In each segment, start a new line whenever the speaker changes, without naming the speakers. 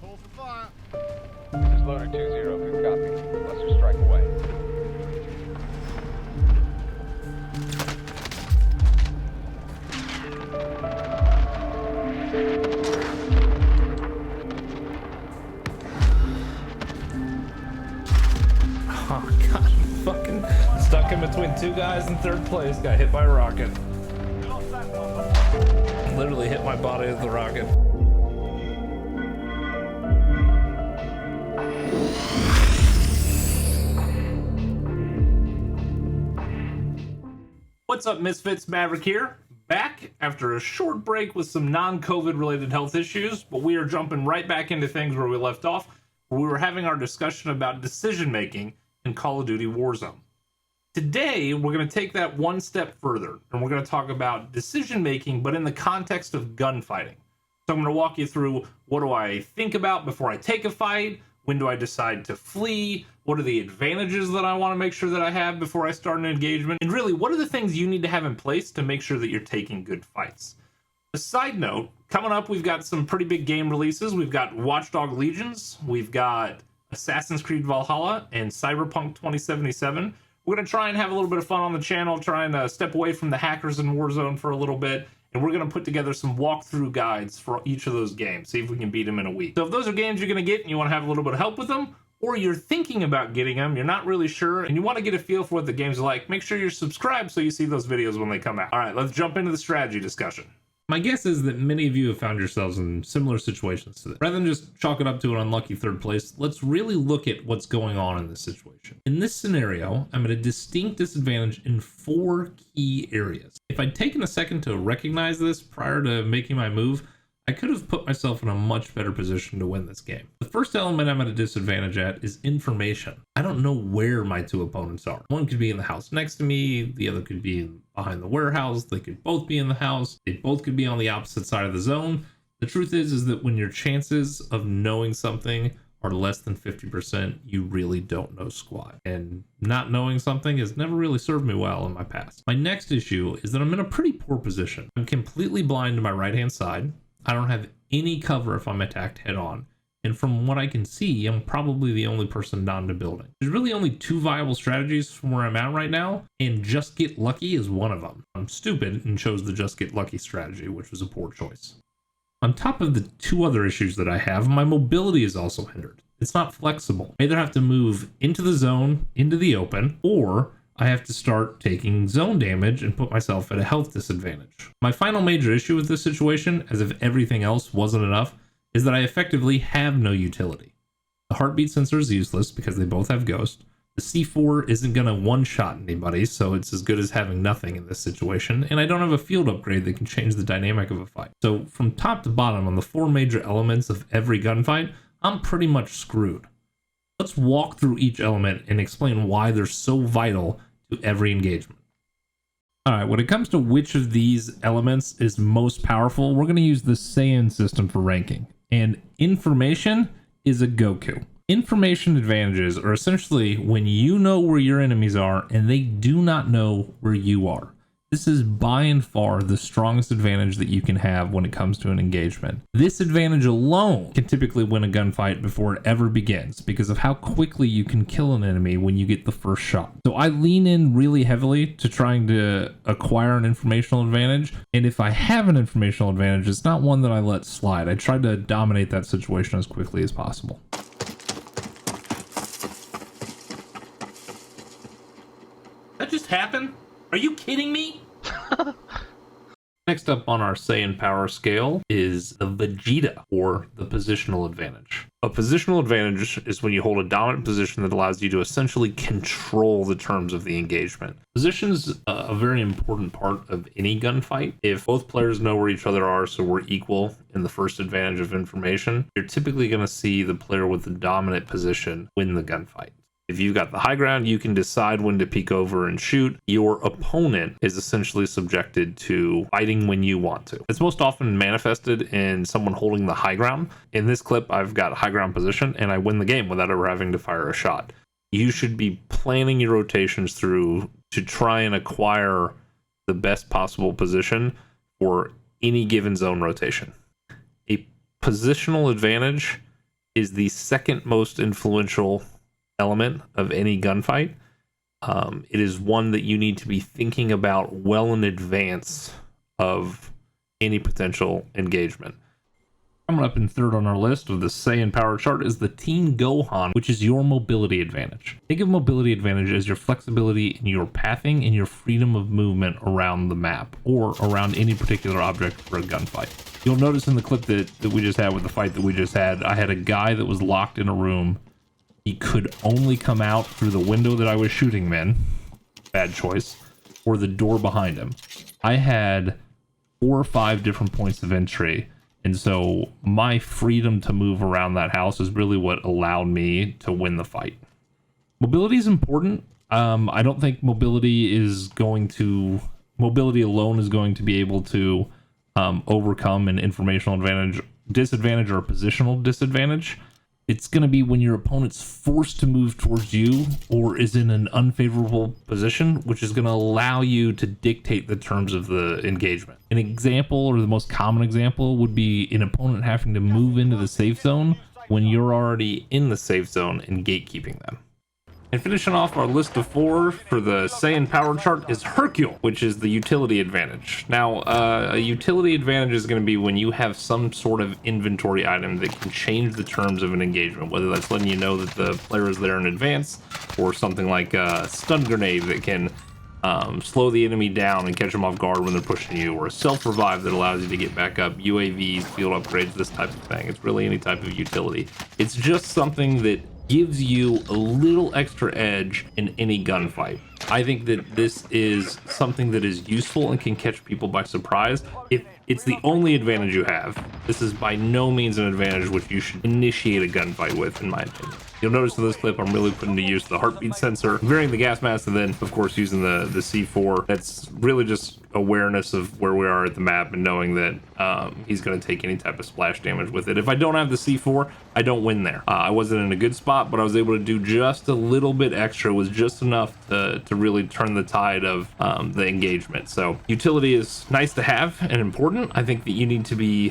Call for fire.
This is loader 2-0, good copy. Cluster strike away.
Oh god, I'm fucking stuck in between two guys in third place. Got hit by a rocket. Literally hit my body with the rocket. What's up, Misfits? Maverick here, back after a short break with some non-COVID related health issues, but we are jumping right back into things where we left off, where we were having our discussion about decision making in Call of Duty Warzone. Today, we're going to take that one step further, and we're going to talk about decision making, but in the context of gunfighting. So I'm going to walk you through what do I think about before I take a fight, when do I decide to flee, what are the advantages that I want to make sure that I have before I start an engagement, and really, what are the things you need to have in place to make sure that you're taking good fights. A side note, coming up, we've got some pretty big game releases. We've got Watch Dogs Legions, we've got Assassin's Creed Valhalla, and Cyberpunk 2077. We're going to try and have a little bit of fun on the channel, trying to step away from the hackers in Warzone for a little bit, and we're going to put together some walkthrough guides for each of those games, see if we can beat them in a week. So if those are games you're going to get and you want to have a little bit of help with them, or you're thinking about getting them, you're not really sure, and you want to get a feel for what the games are like, make sure you're subscribed so you see those videos when they come out. All right, let's jump into the strategy discussion. My guess is that many of you have found yourselves in similar situations to this. Rather than just chalk it up to an unlucky third place, let's really look at what's going on in this situation. In this scenario, I'm at a distinct disadvantage in 4 key areas. If I'd taken a second to recognize this prior to making my move, I could have put myself in a much better position to win this game. The first element I'm at a disadvantage at is information. I don't know where my 2 opponents are. One could be in the house next to me, the other could be behind the warehouse, they could both be in the house, they both could be on the opposite side of the zone. The truth is that when your chances of knowing something are less than 50%, you really don't know squat. And not knowing something has never really served me well in my past. My next issue is that I'm in a pretty poor position. I'm completely blind to my right-hand side. I don't have any cover if I'm attacked head on. And from what I can see, I'm probably the only person not in the building. There's really only 2 viable strategies from where I'm at right now, and just get lucky is one of them. I'm stupid and chose the just get lucky strategy, which was a poor choice. On top of the 2 other issues that I have, my mobility is also hindered. It's not flexible. I either have to move into the zone, into the open, or I have to start taking zone damage and put myself at a health disadvantage. My final major issue with this situation, as if everything else wasn't enough, is that I effectively have no utility. The heartbeat sensor is useless because they both have ghost. The C4 isn't going to one-shot anybody, so it's as good as having nothing in this situation, and I don't have a field upgrade that can change the dynamic of a fight. So from top to bottom on the 4 major elements of every gunfight, I'm pretty much screwed. Let's walk through each element and explain why they're so vital to every engagement. Alright, when it comes to which of these elements is most powerful, we're going to use the Saiyan system for ranking. And information is a Goku. Information advantages are essentially when you know where your enemies are and they do not know where you are. This is by and far the strongest advantage that you can have when it comes to an engagement. This advantage alone can typically win a gunfight before it ever begins because of how quickly you can kill an enemy when you get the first shot. So I lean in really heavily to trying to acquire an informational advantage, and if I have an informational advantage, it's not one that I let slide. I try to dominate that situation as quickly as possible. That just happened? Are you kidding me? Next up on our Saiyan power scale is the Vegeta, or the positional advantage. A positional advantage is when you hold a dominant position that allows you to essentially control the terms of the engagement. Position's a very important part of any gunfight. If both players know where each other are, so we're equal in the first advantage of information, you're typically going to see the player with the dominant position win the gunfight. If you've got the high ground, you can decide when to peek over and shoot. Your opponent is essentially subjected to fighting when you want to. It's most often manifested in someone holding the high ground. In this clip, I've got high ground position and I win the game without ever having to fire a shot. You should be planning your rotations through to try and acquire the best possible position for any given zone rotation. A positional advantage is the second most influential element of any gunfight. It is one that you need to be thinking about well in advance of any potential engagement. Coming up in third on our list of the Saiyan power chart is the Teen Gohan, which is your mobility advantage. Think of mobility advantage as your flexibility in your pathing and your freedom of movement around the map or around any particular object for a gunfight. You'll notice in the clip that we just had with the fight that we just had, I had a guy that was locked in a room. He could only come out through the window that I was shooting him in, bad choice, or the door behind him. I had 4 or 5 different points of entry, and so my freedom to move around that house is really what allowed me to win the fight. Mobility is important. I don't think mobility alone is going to be able to overcome an informational disadvantage or a positional disadvantage. It's going to be when your opponent's forced to move towards you or is in an unfavorable position, which is going to allow you to dictate the terms of the engagement. An example, or the most common example, would be an opponent having to move into the safe zone when you're already in the safe zone and gatekeeping them. And finishing off our list of 4 for the Saiyan power chart is Hercule, which is the utility advantage. Now, a utility advantage is going to be when you have some sort of inventory item that can change the terms of an engagement, whether that's letting you know that the player is there in advance, or something like a stun grenade that can slow the enemy down and catch them off guard when they're pushing you, or a self-revive that allows you to get back up, UAVs, field upgrades, this type of thing. It's really any type of utility. It's just something that gives you a little extra edge in any gunfight. I think that this is something that is useful and can catch people by surprise. If it's the only advantage you have, this is by no means an advantage which you should initiate a gunfight with, in my opinion. You'll notice in this clip I'm really putting to use the heartbeat sensor, varying the gas mask, and then of course using the C4. That's really just awareness of where we are at the map and knowing that he's going to take any type of splash damage with it. If I don't have the C4, I don't win there. I wasn't in a good spot, but I was able to do just a little bit extra. It was just enough to really turn the tide of the engagement. So utility is nice to have and important. I think that you need to be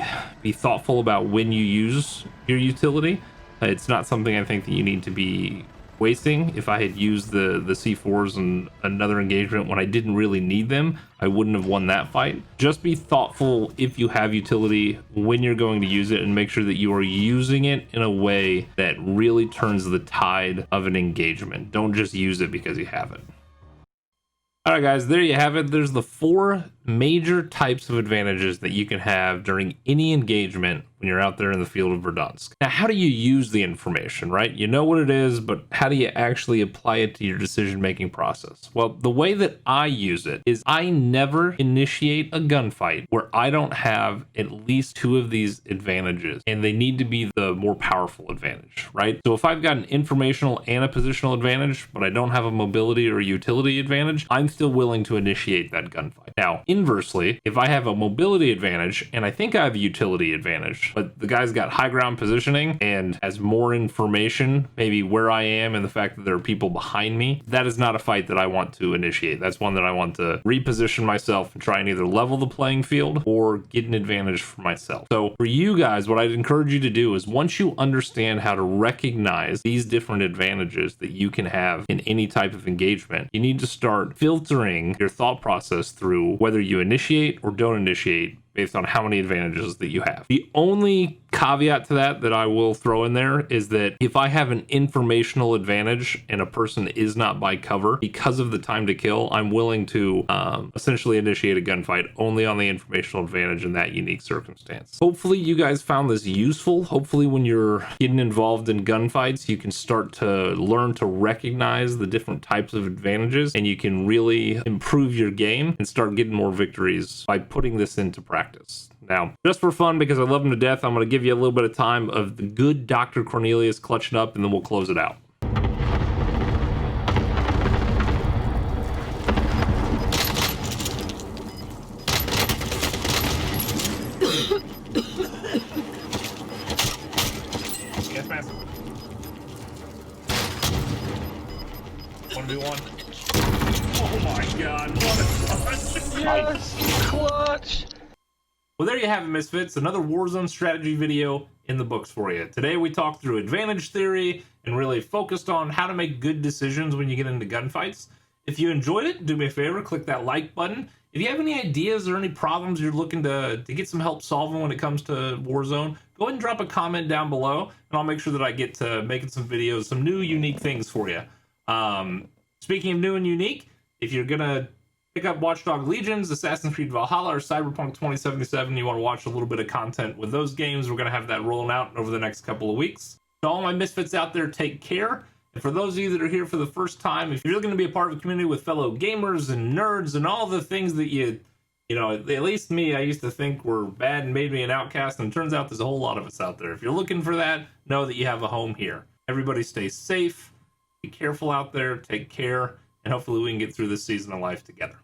thoughtful about when you use your utility. It's not something I think that you need to be wasting. If I had used the C4s in another engagement when I didn't really need them, I wouldn't have won that fight. Just be thoughtful if you have utility when you're going to use it, and make sure that you are using it in a way that really turns the tide of an engagement. Don't just use it because you have it. All right, guys, there you have it. There's the 4 major types of advantages that you can have during any engagement when you're out there in the field of Verdansk. Now, how do you use the information, right? You know what it is, but how do you actually apply it to your decision-making process? Well, the way that I use it is I never initiate a gunfight where I don't have at least 2 of these advantages, and they need to be the more powerful advantage, right? So if I've got an informational and a positional advantage, but I don't have a mobility or utility advantage, I'm still willing to initiate that gunfight. Now, inversely, if I have a mobility advantage and I think I have a utility advantage, but the guy's got high ground positioning and has more information, maybe where I am and the fact that there are people behind me, that is not a fight that I want to initiate. That's one that I want to reposition myself and try and either level the playing field or get an advantage for myself. So for you guys, what I'd encourage you to do is, once you understand how to recognize these different advantages that you can have in any type of engagement, you need to start filtering your thought process through whether you initiate or don't initiate based on how many advantages that you have. The only caveat to that I will throw in there is that if I have an informational advantage and a person is not by cover because of the time to kill, I'm willing to essentially initiate a gunfight only on the informational advantage in that unique circumstance. Hopefully you guys found this useful. Hopefully when you're getting involved in gunfights, you can start to learn to recognize the different types of advantages, and you can really improve your game and start getting more victories by putting this into practice. Now, just for fun, because I love him to death, I'm going to give you a little bit of time of the good Dr. Cornelius clutching up, and then we'll close it out. Yes, man. 1v1. Oh my god, what a clutch!
Yes, clutch!
Well, there you have it, Misfits. Another Warzone strategy video in the books for you. Today we talked through advantage theory and really focused on how to make good decisions when you get into gunfights. If you enjoyed it, do me a favor, click that like button. If you have any ideas or any problems you're looking to get some help solving when it comes to Warzone, go ahead and drop a comment down below, and I'll make sure that I get to making some videos, some new, unique things for you. Speaking of new and unique, if you're going to pick up Watchdog Legions, Assassin's Creed Valhalla, or Cyberpunk 2077, you want to watch a little bit of content with those games, we're going to have that rolling out over the next couple of weeks. To all my Misfits out there, take care. And for those of you that are here for the first time, if you're looking to be a part of a community with fellow gamers and nerds and all the things that you know, at least me, I used to think were bad and made me an outcast, and it turns out there's a whole lot of us out there. If you're looking for that, know that you have a home here. Everybody stay safe, be careful out there, take care, and hopefully we can get through this season of life together.